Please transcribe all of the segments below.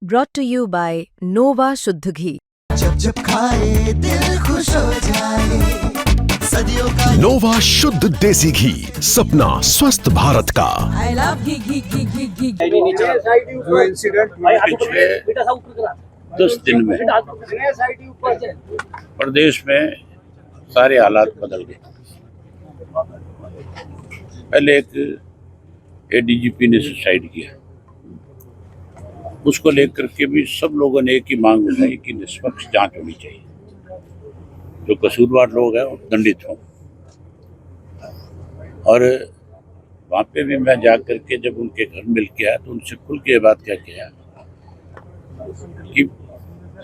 brought to you by Nova शुद्ध घी। जब जब खाए दिल खुश हो जाए, सदियों का नोवा शुद्ध देसी घी, सपना स्वस्थ भारत का। I love घी घी घी घी घी। जो इंसिडेंट पिछले 10 दिन में प्रदेश में सारे हालात बदल गए। पहले एक एडीजीपी ने सुसाइड किया, उसको लेकर के भी सब लोगों ने एक ही मांग उठाई कि निष्पक्ष जांच होनी चाहिए, जो कसूरवार लोग हैं वो दंडित हों। और वहाँ पे भी मैं जा कर के जब उनके घर मिल के आया तो उनसे खुल के ये बात क्या किया कि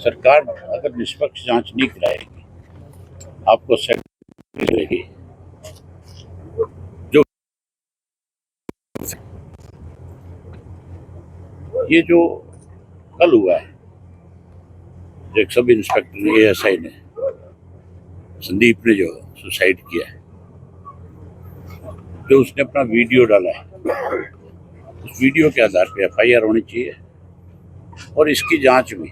सरकार अगर निष्पक्ष जांच नहीं कराएगी, आपको सख्त मिलेगी। जो ये जो कल हुआ है, जो एक सब इंस्पेक्टर एएसआई ने, संदीप ने जो सुसाइड किया है, जो उसने अपना वीडियो डाला है, उस वीडियो के आधार पर एफआईआर होनी चाहिए और इसकी जांच में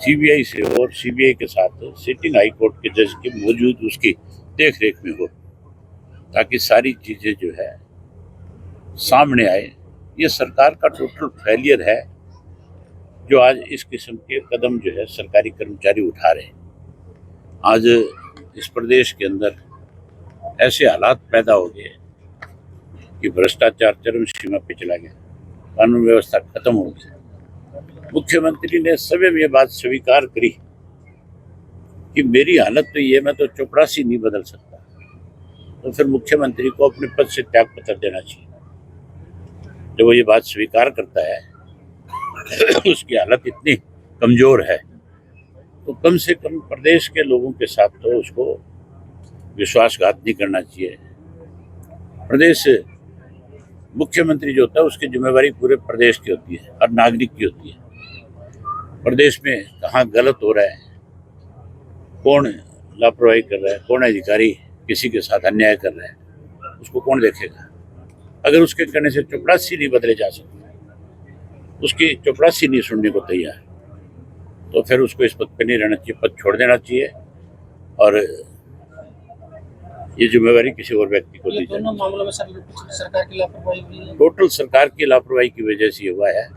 सीबीआई से और सीबीआई के साथ सिटिंग हाई कोर्ट के जज के मौजूद उसकी देखरेख में हो, ताकि सारी चीज़ें जो है सामने आए। ये सरकार का टोटल फेलियर है जो आज इस किस्म के कदम जो है सरकारी कर्मचारी उठा रहे हैं। आज इस प्रदेश के अंदर ऐसे हालात पैदा हो गए कि भ्रष्टाचार चरम सीमा पे चला गया, कानून व्यवस्था खत्म हो गई। मुख्यमंत्री ने स्वयं ये बात स्वीकार करी कि मेरी हालत तो ये, मैं तो चपरासी नहीं बदल सकता, तो फिर मुख्यमंत्री को अपने पद से त्याग पत्र देना चाहिए। जब वो ये बात स्वीकार करता है उसकी हालत इतनी कमजोर है तो कम से कम प्रदेश के लोगों के साथ तो उसको विश्वासघात नहीं करना चाहिए। प्रदेश मुख्यमंत्री जो होता है उसकी जिम्मेवारी पूरे प्रदेश की होती है, हर नागरिक की होती है। प्रदेश में कहाँ गलत हो रहा है, कौन लापरवाही कर रहा है, कौन अधिकारी किसी के साथ अन्याय कर रहा है, उसको कौन देखेगा। अगर उसके कहने से चपरासी नहीं बदले जा सकते, उसकी चपरासी नहीं सुनने को तैयार, तो फिर उसको इस पद पे नहीं रहना चाहिए, पद छोड़ देना चाहिए और ये जिम्मेवारी किसी और व्यक्ति को दी जाए। दोनों मामलों में सरकार की लापरवाही हुई है। टोटल सरकार की लापरवाही की वजह से ये हुआ है।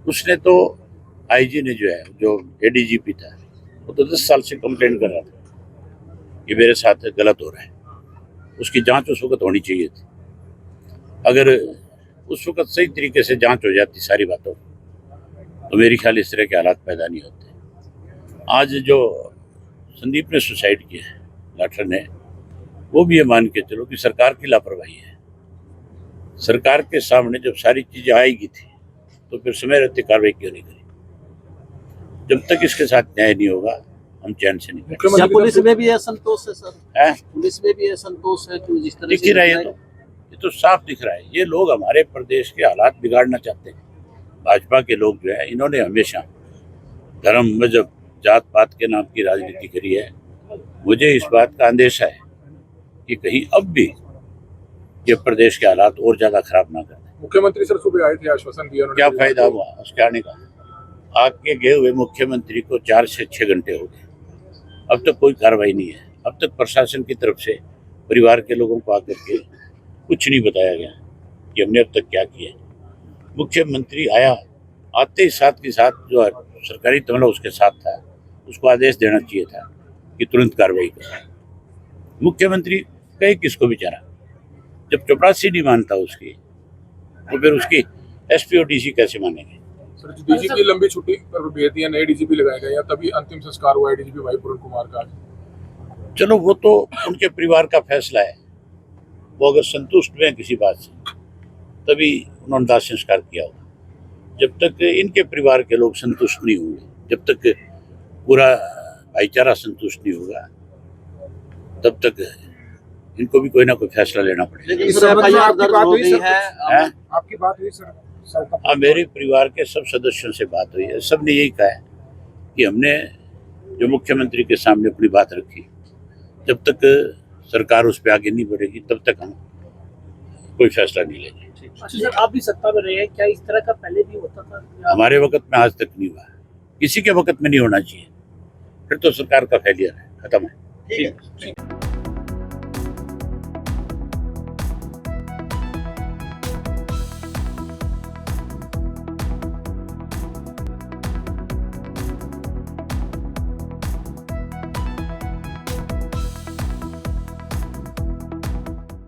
उसने तो आईजी ने जो है, जो एडीजीपी था, वो तो 10 साल से कंप्लेंट कर रहा था कि मेरे साथ गलत हो रहा है। उसकी जांच उस वक्त होनी चाहिए थी। अगर उस वक्त सही तरीके से जांच हो जाती सारी बातों, तो मेरे ख्याल इस तरह के हालात पैदा नहीं होते। आज जो संदीप ने सुसाइड किया है, लाठर ने, वो भी ये मान के चलो कि सरकार की लापरवाही है। सरकार के सामने जब सारी चीजें आएगी थी तो फिर समय रहते कार्रवाई क्यों नहीं करी। जब तक इसके साथ न्याय नहीं होगा हम चैन से नहीं बैठेंगे। क्या पुलिस में भी असंतोष है सर? पुलिस में भी असंतोष है कि जिस तरह दिख ही रहा है, ये तो साफ दिख रहा है। ये लोग हमारे प्रदेश के हालात बिगाड़ना चाहते हैं। भाजपा के लोग जो है, इन्होंने हमेशा धर्म, मजहब, जात पात के नाम की राजनीति करी है। मुझे इस बात का अंदेशा है कि कहीं अब भी ये प्रदेश के हालात और ज्यादा खराब ना कर दें। मुख्यमंत्री सर सुबह आए थे, आश्वासन दिया, क्या फायदा हुआ उसके आने का? आके गए हुए मुख्यमंत्री को 4 से 6 घंटे हो गए, अब तक कोई कार्रवाई नहीं है। अब तक प्रशासन की तरफ से परिवार के लोगों को आकर के कुछ नहीं बताया गया कि हमने अब तक क्या किया। मुख्यमंत्री आया, आते ही साथ के साथ जो सरकारी तमला उसके साथ था, उसको आदेश देना चाहिए था कि तुरंत कार्रवाई करें। मुख्यमंत्री कहे किसको बेचारा, जब चपरासी नहीं मानता उसकी, तो फिर उसकी एसपी और डीसी कैसे मानेंगे? सर, डीजी की लंबी छुट्टी पर भेज दिया, नए डीजीपी लगाए गए, या तभी अंतिम संस्कार हुआ है डीजीपी भाई पूरन कुमार का। चलो वो तो उनके परिवार का फैसला है, वो अगर संतुष्ट हुए किसी बात से तभी उन्होंने दाह संस्कार किया होगा। जब तक इनके परिवार के लोग संतुष्ट नहीं होंगे, जब तक पूरा भाईचारा संतुष्ट नहीं होगा, तब तक इनको भी कोई ना कोई फैसला लेना पड़ेगा। आपकी बात हुई सर? हाँ, मेरे परिवार के सब सदस्यों से बात हुई है। सब ने यही कहा है कि हमने जो मुख्यमंत्री के सामने अपनी बात रखी, जब तक सरकार उस पर आगे नहीं बढ़ेगी तब तक हम कोई फैसला नहीं लेंगे। अच्छा सर, आप भी सत्ता में रहे हैं, क्या इस तरह का पहले भी होता था या- हमारे वक्त में आज तक नहीं हुआ, किसी के वक्त में नहीं होना चाहिए, फिर तो सरकार का फेलियर है, खत्म है। ठीक है।